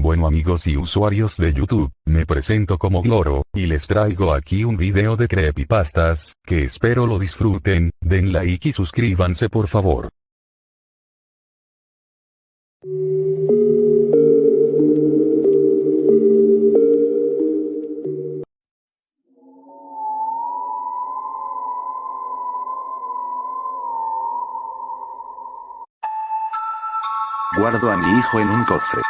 Bueno amigos y usuarios de YouTube, me presento como Gloro, y les traigo aquí un video de creepypastas, que espero lo disfruten, den like y suscríbanse por favor. Guardo a mi hijo en un cofre.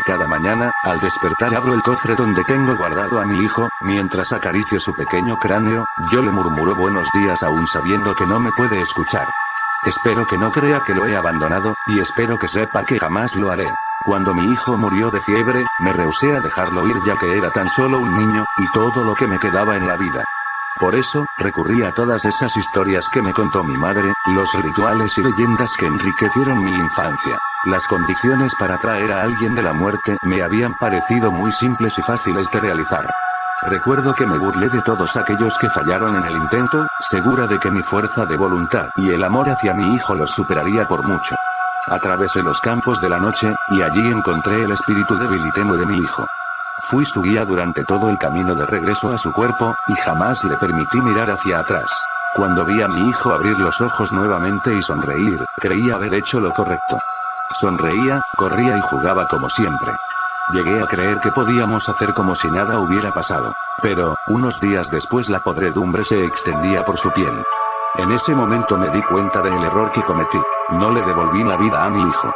Cada mañana, al despertar abro el cofre donde tengo guardado a mi hijo, mientras acaricio su pequeño cráneo, yo le murmuro buenos días aún sabiendo que no me puede escuchar. Espero que no crea que lo he abandonado, y espero que sepa que jamás lo haré. Cuando mi hijo murió de fiebre, me rehusé a dejarlo ir ya que era tan solo un niño, y todo lo que me quedaba en la vida. Por eso, recurrí a todas esas historias que me contó mi madre, los rituales y leyendas que enriquecieron mi infancia. Las condiciones para traer a alguien de la muerte me habían parecido muy simples y fáciles de realizar. Recuerdo que me burlé de todos aquellos que fallaron en el intento, segura de que mi fuerza de voluntad y el amor hacia mi hijo los superaría por mucho. Atravesé los campos de la noche, y allí encontré el espíritu débil y tenue de mi hijo. Fui su guía durante todo el camino de regreso a su cuerpo, y jamás le permití mirar hacia atrás. Cuando vi a mi hijo abrir los ojos nuevamente y sonreír, creí haber hecho lo correcto. Sonreía, corría y jugaba como siempre. Llegué a creer que podíamos hacer como si nada hubiera pasado. Pero, unos días después la podredumbre se extendía por su piel. En ese momento me di cuenta del error que cometí. No le devolví la vida a mi hijo.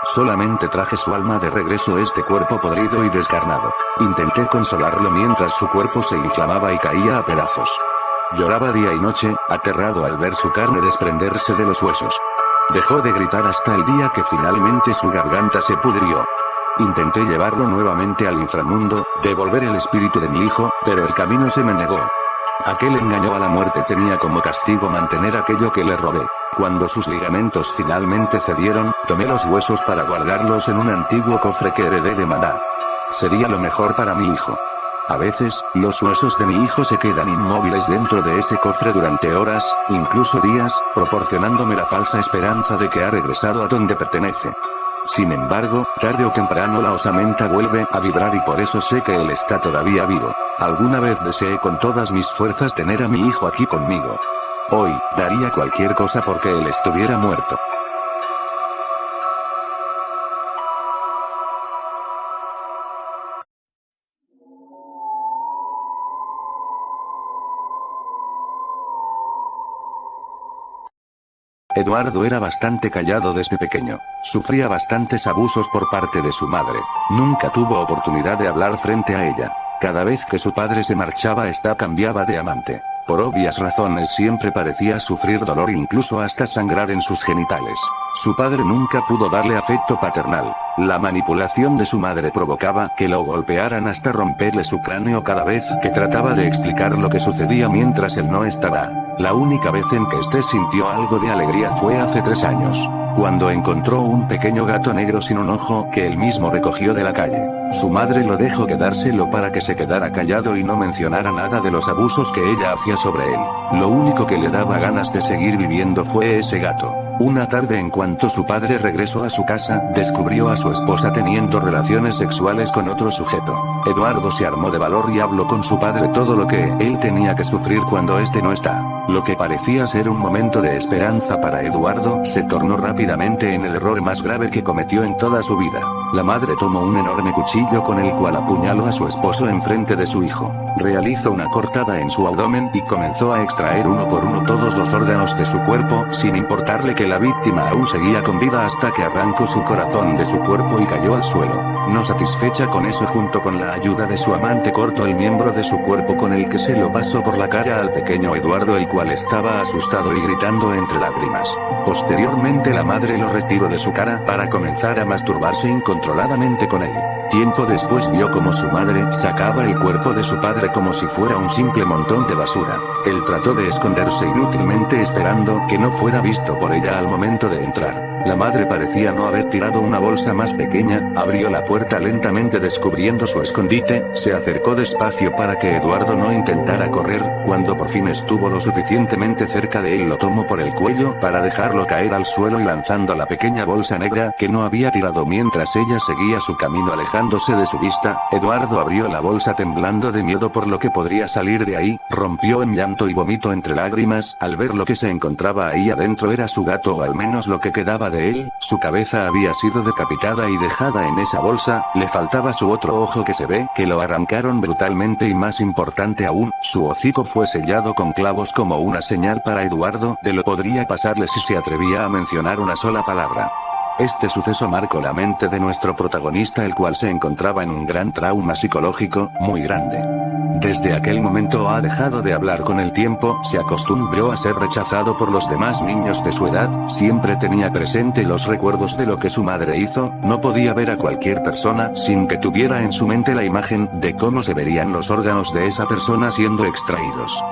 Solamente traje su alma de regreso a este cuerpo podrido y descarnado. Intenté consolarlo mientras su cuerpo se inflamaba y caía a pedazos. Lloraba día y noche, aterrado al ver su carne desprenderse de los huesos. Dejó de gritar hasta el día que finalmente su garganta se pudrió. Intenté llevarlo nuevamente al inframundo, devolver el espíritu de mi hijo, pero el camino se me negó. Aquel engaño a la muerte tenía como castigo mantener aquello que le robé. Cuando sus ligamentos finalmente cedieron, tomé los huesos para guardarlos en un antiguo cofre que heredé de mamá. Sería lo mejor para mi hijo. A veces, los huesos de mi hijo se quedan inmóviles dentro de ese cofre durante horas, incluso días, proporcionándome la falsa esperanza de que ha regresado a donde pertenece. Sin embargo, tarde o temprano la osamenta vuelve a vibrar y por eso sé que él está todavía vivo. Alguna vez deseé con todas mis fuerzas tener a mi hijo aquí conmigo. Hoy, daría cualquier cosa porque él estuviera muerto. Eduardo era bastante callado desde pequeño. Sufría bastantes abusos por parte de su madre. Nunca tuvo oportunidad de hablar frente a ella. Cada vez que su padre se marchaba, ésta cambiaba de amante. Por obvias razones siempre parecía sufrir dolor e incluso hasta sangrar en sus genitales. Su padre nunca pudo darle afecto paternal. La manipulación de su madre provocaba que lo golpearan hasta romperle su cráneo cada vez que trataba de explicar lo que sucedía mientras él no estaba. La única vez en que este sintió algo de alegría fue hace 3 años, cuando encontró un pequeño gato negro sin un ojo que él mismo recogió de la calle. Su madre lo dejó quedárselo para que se quedara callado y no mencionara nada de los abusos que ella hacía sobre él. Lo único que le daba ganas de seguir viviendo fue ese gato. Una tarde, en cuanto su padre regresó a su casa, descubrió a su esposa teniendo relaciones sexuales con otro sujeto. Eduardo se armó de valor y habló con su padre todo lo que él tenía que sufrir cuando este no está. Lo que parecía ser un momento de esperanza para Eduardo se tornó rápidamente en el error más grave que cometió en toda su vida. La madre tomó un enorme cuchillo con el cual apuñaló a su esposo enfrente de su hijo. Realizó una cortada en su abdomen y comenzó a extraer uno por uno todos los órganos de su cuerpo, sin importarle que la víctima aún seguía con vida, hasta que arrancó su corazón de su cuerpo y cayó al suelo. No satisfecha con eso, junto con la ayuda de su amante, cortó el miembro de su cuerpo con el que se lo pasó por la cara al pequeño Eduardo, el cual estaba asustado y gritando entre lágrimas. Posteriormente la madre lo retiró de su cara para comenzar a masturbarse incontroladamente con él. Tiempo después vio como su madre sacaba el cuerpo de su padre como si fuera un simple montón de basura. Él trató de esconderse inútilmente esperando que no fuera visto por ella al momento de entrar. La madre parecía no haber tirado una bolsa más pequeña, abrió la puerta lentamente descubriendo su escondite, se acercó despacio para que Eduardo no intentara correr, cuando por fin estuvo lo suficientemente cerca de él lo tomó por el cuello para dejarlo caer al suelo y lanzando la pequeña bolsa negra que no había tirado mientras ella seguía su camino alejándose de su vista, Eduardo abrió la bolsa temblando de miedo por lo que podría salir de ahí, rompió en llanto y vomitó entre lágrimas al ver lo que se encontraba ahí adentro era su gato o al menos lo que quedaba de él, su cabeza había sido decapitada y dejada en esa bolsa, le faltaba su otro ojo que se ve que lo arrancaron brutalmente y más importante aún, su hocico fue sellado con clavos como una señal para Eduardo de lo podría pasarle si se atrevía a mencionar una sola palabra. Este suceso marcó la mente de nuestro protagonista el cual se encontraba en un gran trauma psicológico, muy grande. Desde aquel momento ha dejado de hablar con el tiempo, se acostumbró a ser rechazado por los demás niños de su edad, siempre tenía presente los recuerdos de lo que su madre hizo, no podía ver a cualquier persona sin que tuviera en su mente la imagen de cómo se verían los órganos de esa persona siendo extraídos.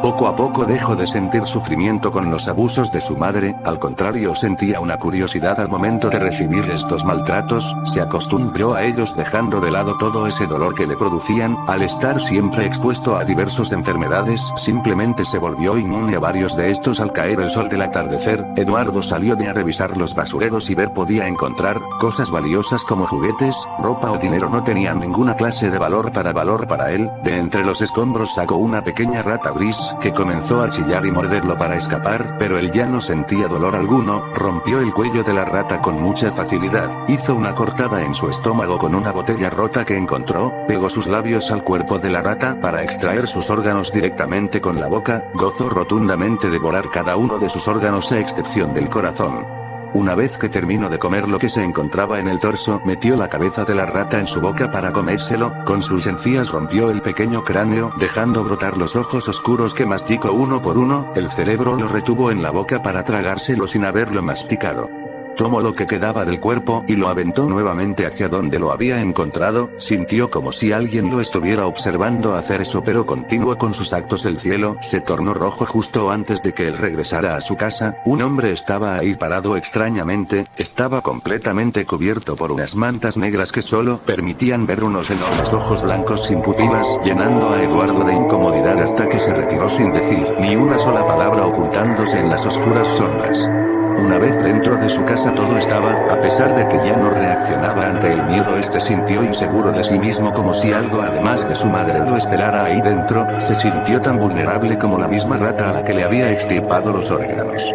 Poco a poco dejó de sentir sufrimiento con los abusos de su madre, al contrario sentía una curiosidad al momento de recibir estos maltratos, se acostumbró a ellos dejando de lado todo ese dolor que le producían, al estar siempre expuesto a diversas enfermedades, simplemente se volvió inmune a varios de estos al caer el sol del atardecer, Eduardo salió de a revisar los basureros y ver podía encontrar cosas valiosas como juguetes, ropa o dinero no tenían ninguna clase de valor para él, de entre los escombros sacó una pequeña rata gris, que comenzó a chillar y morderlo para escapar, pero él ya no sentía dolor alguno, rompió el cuello de la rata con mucha facilidad, hizo una cortada en su estómago con una botella rota que encontró, pegó sus labios al cuerpo de la rata para extraer sus órganos directamente con la boca, gozó rotundamente devorar cada uno de sus órganos a excepción del corazón. Una vez que terminó de comer lo que se encontraba en el torso, metió la cabeza de la rata en su boca para comérselo, con sus encías rompió el pequeño cráneo, dejando brotar los ojos oscuros que masticó uno por uno, el cerebro lo retuvo en la boca para tragárselo sin haberlo masticado. Tomó lo que quedaba del cuerpo y lo aventó nuevamente hacia donde lo había encontrado, sintió como si alguien lo estuviera observando hacer eso pero continuó con sus actos el cielo se tornó rojo justo antes de que él regresara a su casa, un hombre estaba ahí parado extrañamente, estaba completamente cubierto por unas mantas negras que solo permitían ver unos enormes ojos blancos sin pupilas, llenando a Eduardo de incomodidad hasta que se retiró sin decir ni una sola palabra ocultándose en las oscuras sombras. Una vez dentro de su casa todo estaba, a pesar de que ya no reaccionaba ante el miedo sintió inseguro de sí mismo como si algo además de su madre lo esperara ahí dentro, se sintió tan vulnerable como la misma rata a la que le había extirpado los órganos.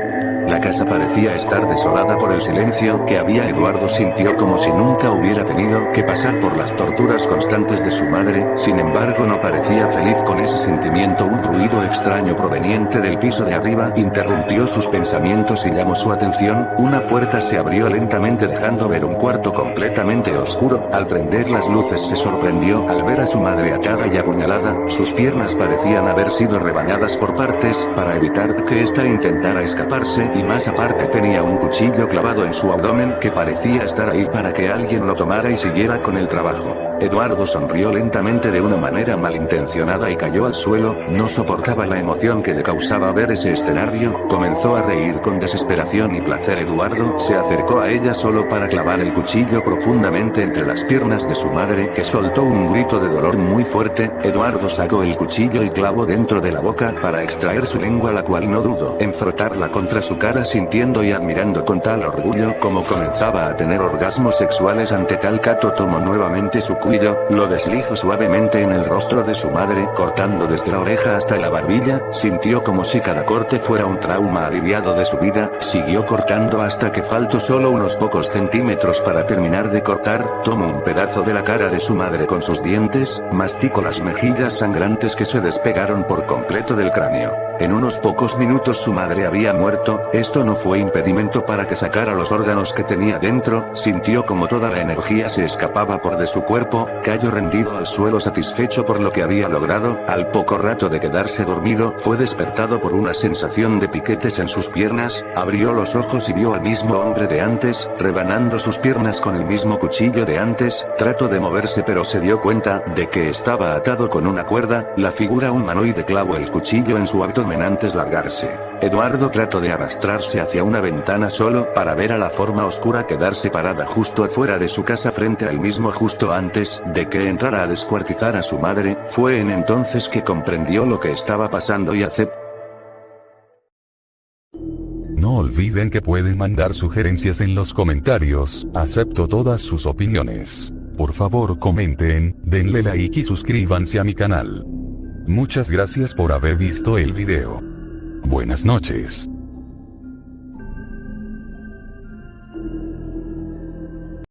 La casa parecía estar desolada por el silencio que había. Eduardo sintió como si nunca hubiera tenido que pasar por las torturas constantes de su madre, sin embargo no parecía feliz con ese sentimiento. Un ruido extraño proveniente del piso de arriba interrumpió sus pensamientos y llamó su atención, una puerta se abrió lentamente dejando ver un cuarto completamente oscuro, al prender las luces se sorprendió al ver a su madre atada y apuñalada, sus piernas parecían haber sido rebañadas por partes, para evitar que ésta intentara escaparse, y más aparte tenía un cuchillo clavado en su abdomen que parecía estar ahí para que alguien lo tomara y siguiera con el trabajo. Eduardo sonrió lentamente de una manera malintencionada y cayó al suelo, no soportaba la emoción que le causaba ver ese escenario, comenzó a reír con desesperación y placer. Eduardo se acercó a ella solo para clavar el cuchillo profundamente entre las piernas de su madre que soltó un grito de dolor muy fuerte. Eduardo sacó el cuchillo y clavó dentro de la boca para extraer su lengua, la cual no dudó en frotarla contra su cara sintiendo y admirando con tal orgullo como comenzaba a tener orgasmos sexuales ante tal cato. Tomó nuevamente su cuchillo, lo deslizó suavemente en el rostro de su madre, cortando desde la oreja hasta la barbilla, sintió como si cada corte fuera un trauma aliviado de su vida, siguió cortando hasta que faltó solo unos pocos centímetros para terminar de cortar, tomó un pedazo de la cara de su madre con sus dientes, masticó las mejillas sangrantes que se despegaron por completo del cráneo. En unos pocos minutos su madre había muerto, esto no fue impedimento para que sacara los órganos que tenía dentro, sintió como toda la energía se escapaba por de su cuerpo, cayó rendido al suelo satisfecho por lo que había logrado, al poco rato de quedarse dormido, fue despertado por una sensación de piquetes en sus piernas, abrió los ojos y vio al mismo hombre de antes, rebanando sus piernas con el mismo cuchillo de antes, trató de moverse pero se dio cuenta de que estaba atado con una cuerda, la figura humanoide clavó el cuchillo en su abdomen antes de largarse. Eduardo trató de arrastrarse hacia una ventana solo para ver a la forma oscura quedarse parada justo afuera de su casa frente al mismo justo antes de que entrara a descuartizar a su madre. Fue en entonces que comprendió lo que estaba pasando y aceptó. No olviden que pueden mandar sugerencias en los comentarios, acepto todas sus opiniones. Por favor comenten, denle like y suscríbanse a mi canal. Muchas gracias por haber visto el video. Buenas noches.